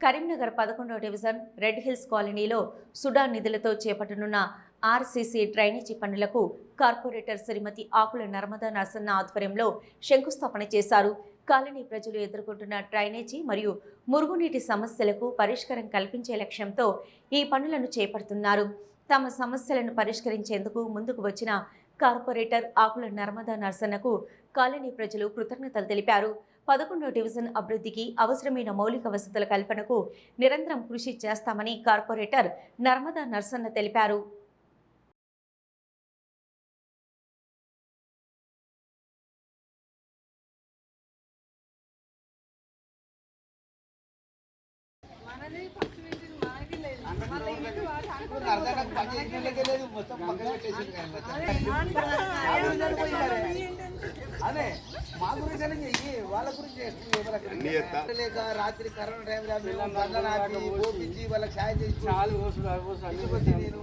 Karimnagar 11వ division red hills కాలనీలో Sudan నిధులతో చేపట్టనున్న RCC drainage పనులకు కార్పొరేటర్ శ్రీమతి ఆకుల నర్మదా నరసన్న ఆధ్వర్యంలో శంకుస్థాపన చేశారు. కాలనీ ప్రజలు ఎదుర్కొంటున్న డ్రైనేజీ మరియు మురుగునీటి సమస్యలకు పరిష్కారం కల్పించే లక్ష్యంతో ఈ పనులను చేపడుతున్నారు. తమ సమస్యలను పరిష్కరించేందుకు ముందుకు వచ్చిన కార్పొరేటర్ ఆకుల నర్మదా నరసన్నకు కాలనీ ప్రజలు కృతజ్ఞతలు తెలిపారు. 11వ డివిజన్ అభివృద్ధికి అవసరమైన మౌలిక వసతుల కల్పనకు నిరంతరం కృషి చేస్తామని కార్పొరేటర్ నర్మదా నరసన్న తెలిపారు. అదే మా గురించి వాళ్ళ గురించి లేక రాత్రి కరోనా టైం ఓపించి వాళ్ళకి సాయం చేసి నేను